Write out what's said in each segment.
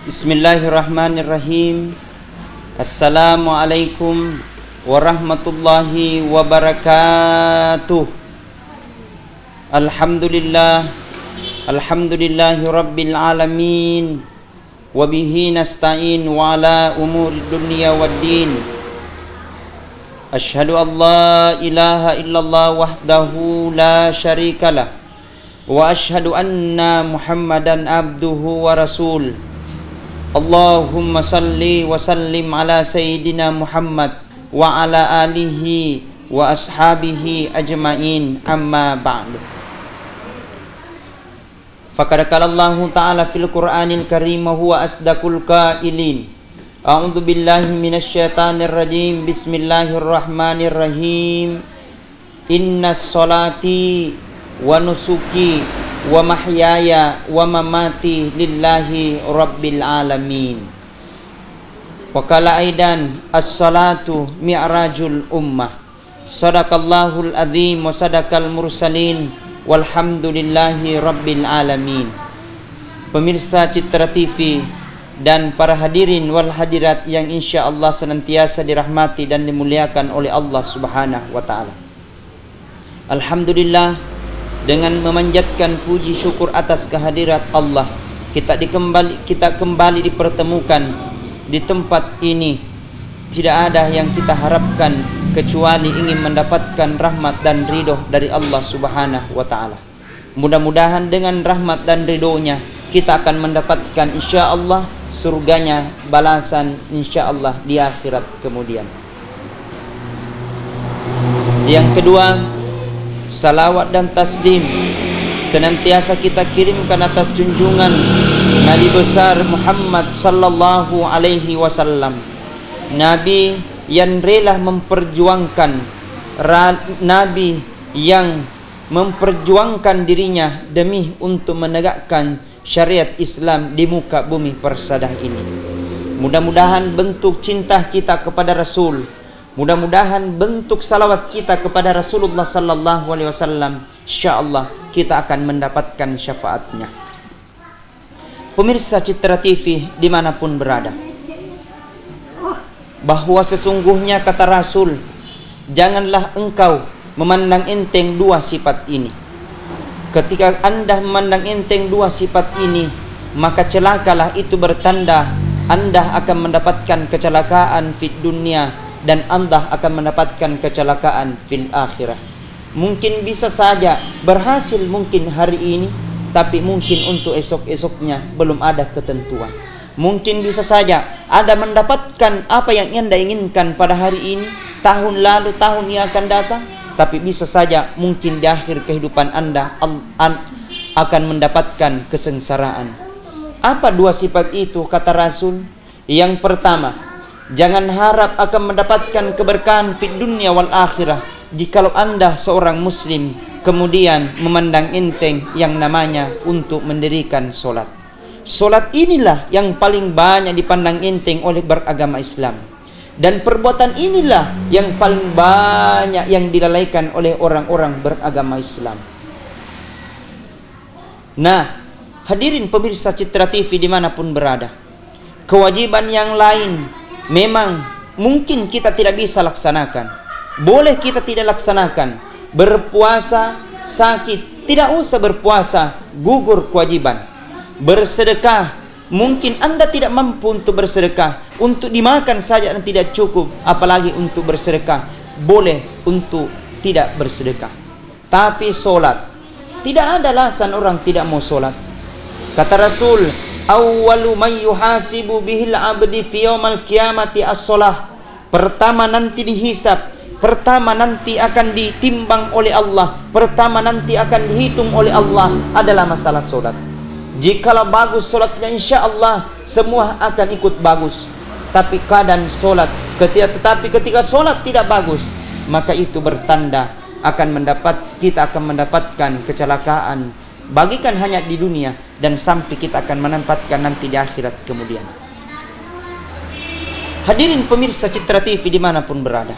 Bismillahirrahmanirrahim. Assalamualaikum warahmatullahi wabarakatuh. Alhamdulillahi rabbil alamin. Wabihi nasta'in wa ala umuri dunya waddin. Asyhadu an la ilaha illallah wahdahu la syarikalah. Wa asyhadu anna Muhammadan abduhu wa rasul. Allahumma salli wa sallim ala Sayyidina Muhammad wa ala alihi wa ashabihi ajma'in, amma ba'du. Faqad qala Allahu ta'ala fil Qur'anil Karim wa huwa asdaqul qailin. A'udzu billahi minasy syaithanir rajim. Bismillahirrahmanirrahim. Innas sholati wa nusuki wa mahyaya wa mamati lillahi rabbil alamin. Wa qala aidan as-salatu mi'rajul ummah. Sadaqallahul azim wa sadaqal mursalin walhamdulillahi rabbil alamin. Pemirsa Citra TV dan para hadirin wal hadirat yang insyaallah senantiasa dirahmati dan dimuliakan oleh Allah Subhanahu wa taala. Alhamdulillah, dengan memanjatkan puji syukur atas kehadirat Allah, kita kembali dipertemukan di tempat ini. Tidak ada yang kita harapkan kecuali ingin mendapatkan rahmat dan ridho dari Allah Subhanahu wa taala. Mudah-mudahan dengan rahmat dan ridhonya kita akan mendapatkan insyaallah surganya, balasan insyaallah di akhirat kemudian. Yang kedua, salawat dan taslim senantiasa kita kirimkan atas junjungan Nabi besar Muhammad sallallahu alaihi wasallam, Nabi yang rela memperjuangkan, Nabi yang memperjuangkan dirinya demi untuk menegakkan syariat Islam di muka bumi persadah ini. Mudah-mudahan bentuk cinta kita kepada Rasul, mudah-mudahan bentuk salawat kita kepada Rasulullah sallallahu alaihi wasallam, insyaallah kita akan mendapatkan syafaatnya. Pemirsa Citra TV dimanapun berada, bahwa sesungguhnya kata Rasul, janganlah engkau memandang enteng dua sifat ini. Ketika Anda memandang enteng dua sifat ini, maka celakalah itu bertanda Anda akan mendapatkan kecelakaan fid dunia dan Anda akan mendapatkan kecelakaan fil akhirah. Mungkin bisa saja berhasil mungkin hari ini, tapi mungkin untuk esok-esoknya belum ada ketentuan. Mungkin bisa saja Anda mendapatkan apa yang Anda inginkan pada hari ini, tahun lalu, tahun yang akan datang, tapi bisa saja mungkin di akhir kehidupan Anda akan mendapatkan kesengsaraan. Apa dua sifat itu kata Rasul? Yang pertama, jangan harap akan mendapatkan keberkahan fid dunya wal akhirah jikalau Anda seorang muslim kemudian memandang enteng yang namanya untuk mendirikan solat. Solat inilah yang paling banyak dipandang enteng oleh beragama Islam, dan perbuatan inilah yang paling banyak yang dilalaikan oleh orang-orang beragama Islam. Nah, hadirin pemirsa Citra TV dimanapun berada, kewajiban yang lain memang mungkin kita tidak bisa laksanakan. Boleh kita tidak laksanakan. Berpuasa, sakit, tidak usah berpuasa, gugur kewajiban. Bersedekah, mungkin Anda tidak mampu untuk bersedekah, untuk dimakan saja dan tidak cukup, apalagi untuk bersedekah. Boleh untuk tidak bersedekah. Tapi solat, tidak ada alasan orang tidak mau solat. Kata Rasul, awwalu man yuhasibu bihil abdi fi yaumal qiyamati as-shalah. Pertama nanti dihisab, pertama nanti akan ditimbang oleh Allah, pertama nanti akan dihitung oleh Allah adalah masalah solat. Jikalau bagus solatnya, insya Allah semua akan ikut bagus. Tapi keadaan solat, ketika solat tidak bagus, maka itu bertanda kita akan mendapatkan kecelakaan, bagikan hanya di dunia dan sampai kita akan menempatkan nanti di akhirat kemudian. Hadirin pemirsa Citra TV dimanapun berada,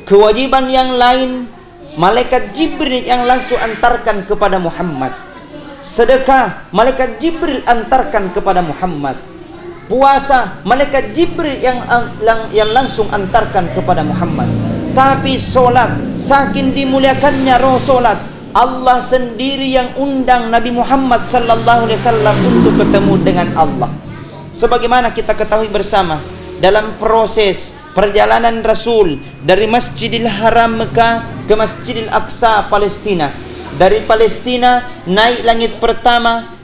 kewajiban yang lain, malaikat Jibril yang langsung antarkan kepada Muhammad. Sedekah, malaikat Jibril antarkan kepada Muhammad. puasa, malaikat Jibril yang langsung antarkan kepada Muhammad. Tapi solat, saking dimuliakannya roh solat, Allah sendiri yang undang Nabi Muhammad sallallahu alaihi wasallam untuk ketemu dengan Allah. Sebagaimana kita ketahui bersama, dalam proses perjalanan Rasul dari Masjidil Haram Mekah ke Masjidil Aqsa Palestina, dari Palestina naik langit pertama,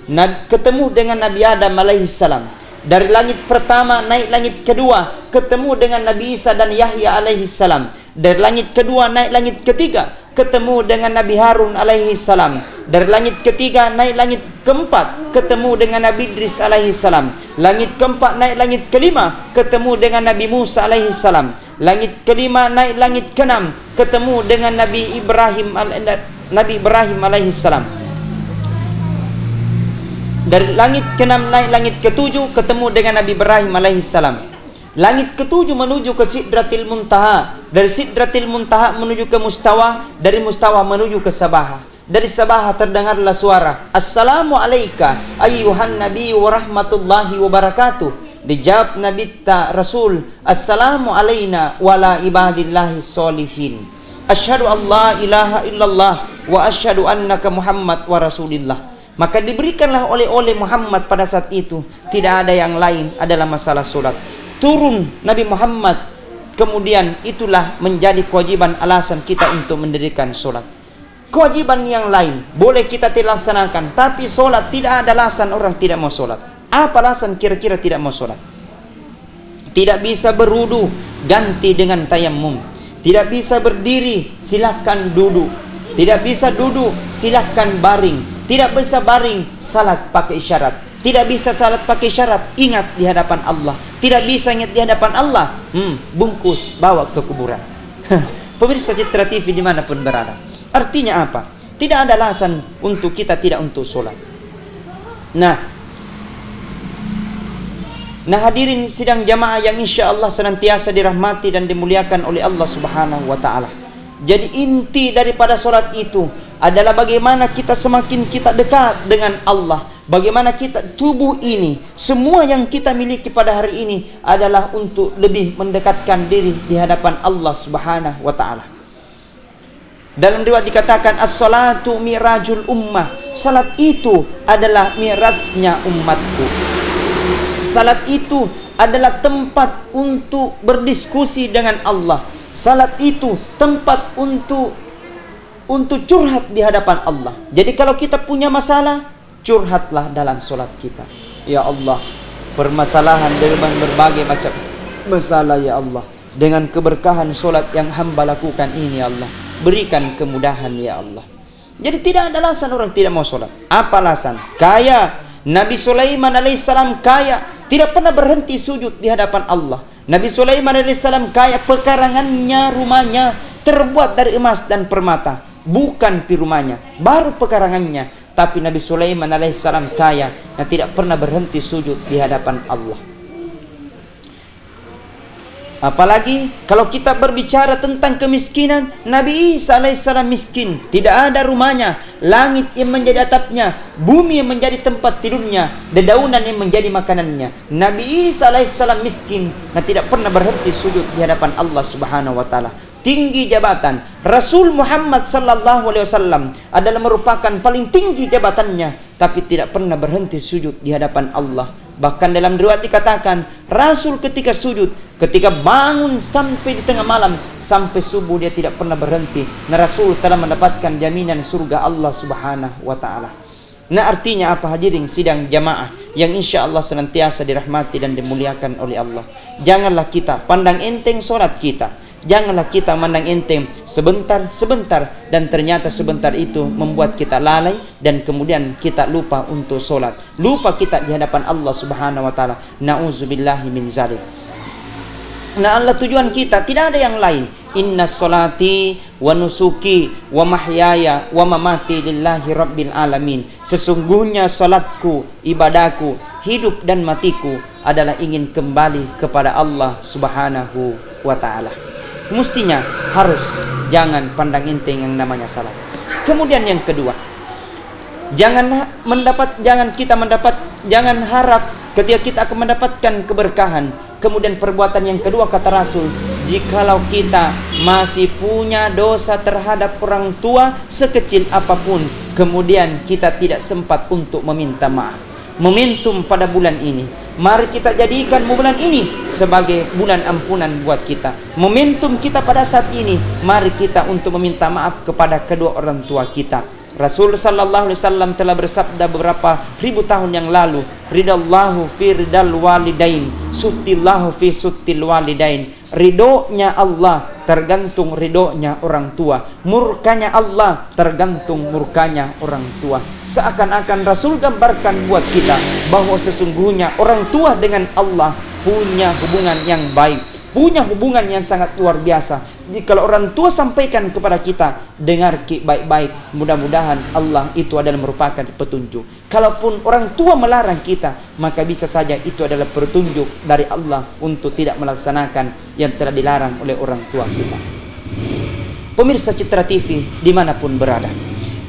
ketemu dengan Nabi Adam alaihi salam. Dari langit pertama naik langit kedua, ketemu dengan Nabi Isa dan Yahya alaihi salam. Dari langit kedua naik langit ketiga, ketemu dengan Nabi Harun alaihi salam. Dari langit ketiga naik langit keempat, ketemu dengan Nabi Idris alaihi salam. Langit keempat naik langit kelima, ketemu dengan Nabi Musa alaihi salam. Langit kelima naik langit keenam, ketemu dengan Nabi Ibrahim alaihi salam. Dari langit keenam naik langit ketujuh, ketemu dengan Nabi Ibrahim alaihi salam. Langit ketujuh menuju ke Sidratil Muntaha. Dari Sidratil Muntaha menuju ke Mustawa. Dari Mustawa menuju ke Sabaha. Dari Sabaha terdengarlah suara, Assalamu alayka ayyuhan nabi wa rahmatullahi wa barakatuh. Dijawab Nabi Rasul, Assalamu alayna wa la ibadillahi solihin. Asyhadu an la ilaha illallah wa asyhadu annaka Muhammad wa rasulillah. Maka diberikanlah oleh Muhammad pada saat itu. Tidak ada yang lain adalah masalah solat. Turun Nabi Muhammad, kemudian itulah menjadi kewajiban alasan kita untuk mendirikan solat. Kewajiban yang lain boleh kita tidak laksanakan, tapi solat tidak ada alasan orang tidak mau solat. Apa alasan kira-kira tidak mau solat? Tidak bisa berwudu, ganti dengan tayamum. Tidak bisa berdiri, silakan duduk. Tidak bisa duduk, silakan baring. Tidak bisa baring, salat pakai isyarat. Tidak bisa salat pakai syarat, ingat di hadapan Allah. Tidak bisa ingat di hadapan Allah, bungkus, bawa ke kuburan. Pemirsa Citra TV dimanapun berada, artinya apa? Tidak ada alasan untuk kita tidak untuk sholat. Nah hadirin sidang jamaah yang insya Allah senantiasa dirahmati dan dimuliakan oleh Allah Subhanahu wa Ta'ala. Jadi inti daripada sholat itu adalah bagaimana kita semakin kita dekat dengan Allah. Bagaimana kita tubuh ini, semua yang kita miliki pada hari ini adalah untuk lebih mendekatkan diri di hadapan Allah Subhanahu wa Ta'ala. Dalam riwayat dikatakan as-salatu mirajul ummah. Salat itu adalah mirajnya umatku. Salat itu adalah tempat untuk berdiskusi dengan Allah. Salat itu tempat untuk curhat di hadapan Allah. Jadi kalau kita punya masalah, curhatlah dalam solat kita. Ya Allah, permasalahan dengan berbagai macam masalah ya Allah, dengan keberkahan solat yang hamba lakukan ini ya Allah, berikan kemudahan ya Allah. Jadi tidak ada alasan orang tidak mau solat. Apa alasan? Kaya. Nabi Sulaiman alaihissalam kaya, tidak pernah berhenti sujud di hadapan Allah. Nabi Sulaiman alaihissalam kaya, pekarangannya, rumahnya terbuat dari emas dan permata. Bukan pi rumahnya, baru pekarangannya. Tapi Nabi Sulaiman alaihissalam kaya yang tidak pernah berhenti sujud di hadapan Allah. Apalagi kalau kita berbicara tentang kemiskinan, Nabi Isa alaihissalam miskin, tidak ada rumahnya, langit yang menjadi atapnya, bumi yang menjadi tempat tidurnya, dedaunan yang menjadi makanannya. Nabi Isa alaihissalam miskin dan tidak pernah berhenti sujud di hadapan Allah Subhanahu wa Ta'ala. Tinggi jabatan Rasul Muhammad sallallahu alaihi wasallam adalah merupakan paling tinggi jabatannya, tapi tidak pernah berhenti sujud di hadapan Allah. Bahkan dalam riwayat dikatakan Rasul ketika sujud, ketika bangun sampai di tengah malam sampai subuh, dia tidak pernah berhenti. Nah, Rasul telah mendapatkan jaminan surga Allah Subhanahu wa Ta'ala. Nah, artinya apa hadirin sidang jamaah yang insya Allah senantiasa dirahmati dan dimuliakan oleh Allah. Janganlah kita pandang enteng solat kita. Janganlah kita mandang enteng sebentar dan ternyata sebentar itu membuat kita lalai dan kemudian kita lupa untuk solat. Lupa kita di hadapan Allah Subhanahu wa Ta'ala. Na'udzubillahi min zalik. Nah, Allah tujuan kita tidak ada yang lain. Inna solati wa nusuki wa mahyaya wa mamati lillahi rabbil alamin. Sesungguhnya salatku, ibadahku, hidup dan matiku adalah ingin kembali kepada Allah Subhanahu wa Ta'ala. Mestinya harus jangan pandang enteng yang namanya salat. Kemudian yang kedua, jangan harap ketika kita akan mendapatkan keberkahan. Kemudian perbuatan yang kedua kata Rasul, jikalau kita masih punya dosa terhadap orang tua sekecil apapun, kemudian kita tidak sempat untuk meminta maaf. Momentum pada bulan ini, mari kita jadikan bulan ini sebagai bulan ampunan buat kita. Momentum kita pada saat ini, mari kita untuk meminta maaf kepada kedua orang tua kita. Rasul sallallahu alaihi wasallam telah bersabda beberapa ribu tahun yang lalu, ridallahu fi ridal walidain, suttillahu fi suttil walidain. Ridhonya Allah tergantung ridhonya orang tua, murkanya Allah tergantung murkanya orang tua. Seakan-akan Rasul gambarkan buat kita bahwa sesungguhnya orang tua dengan Allah punya hubungan yang baik, punya hubungan yang sangat luar biasa. Jika orang tua sampaikan kepada kita, dengar baik-baik, mudah-mudahan Allah itu adalah merupakan petunjuk. Kalaupun orang tua melarang kita, maka bisa saja itu adalah petunjuk dari Allah untuk tidak melaksanakan yang telah dilarang oleh orang tua kita. Pemirsa Citra TV dimanapun berada,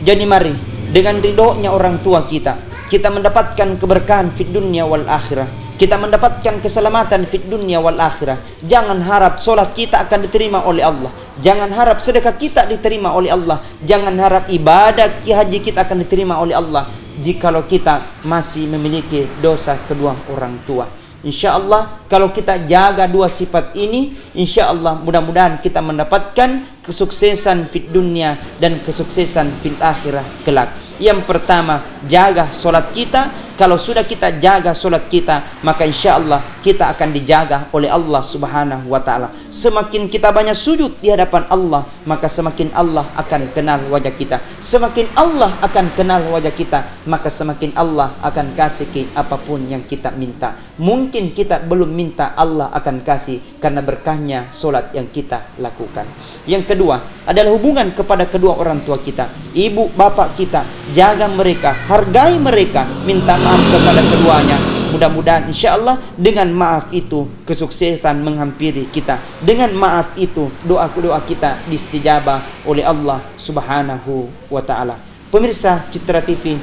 jadi mari dengan ridhonya orang tua kita, kita mendapatkan keberkahan fid dunya wal akhirah. Kita mendapatkan keselamatan fid dunya wal akhirah. Jangan harap solat kita akan diterima oleh Allah. Jangan harap sedekah kita diterima oleh Allah. Jangan harap ibadah haji kita akan diterima oleh Allah jikalau kita masih memiliki dosa kedua orang tua. Insya Allah kalau kita jaga dua sifat ini, insya Allah mudah-mudahan kita mendapatkan kesuksesan fid dunya dan kesuksesan fil akhirah kelak. Yang pertama, jaga solat kita. Kalau sudah kita jaga solat kita, maka insya Allah kita akan dijaga oleh Allah subhanahu wa ta'ala. Semakin kita banyak sujud di hadapan Allah, maka semakin Allah akan kenal wajah kita. Semakin Allah akan kenal wajah kita, maka semakin Allah akan kasih apapun yang kita minta. Mungkin kita belum minta, Allah akan kasih karena berkahnya solat yang kita lakukan. Yang kedua adalah hubungan kepada kedua orang tua kita, ibu bapak kita. Jaga mereka, hargai mereka, minta maaf kepada keduanya. Mudah-mudahan insya Allah dengan maaf itu kesuksesan menghampiri kita. Dengan maaf itu doa-doa kita diistijabah oleh Allah subhanahu wa ta'ala. Pemirsa Citra TV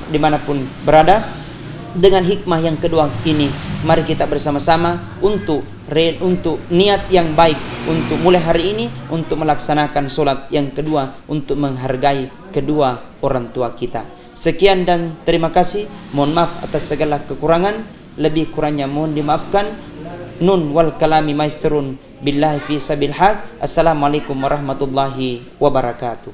dimanapun berada, dengan hikmah yang kedua ini, mari kita bersama-sama untuk niat yang baik untuk mulai hari ini untuk melaksanakan solat yang kedua, untuk menghargai kedua orang tua kita. Sekian dan terima kasih. Mohon maaf atas segala kekurangan, lebih kurangnya mohon dimaafkan. Nun wal kalami maisturun billahi fi sabil haq. Assalamualaikum warahmatullahi wabarakatuh.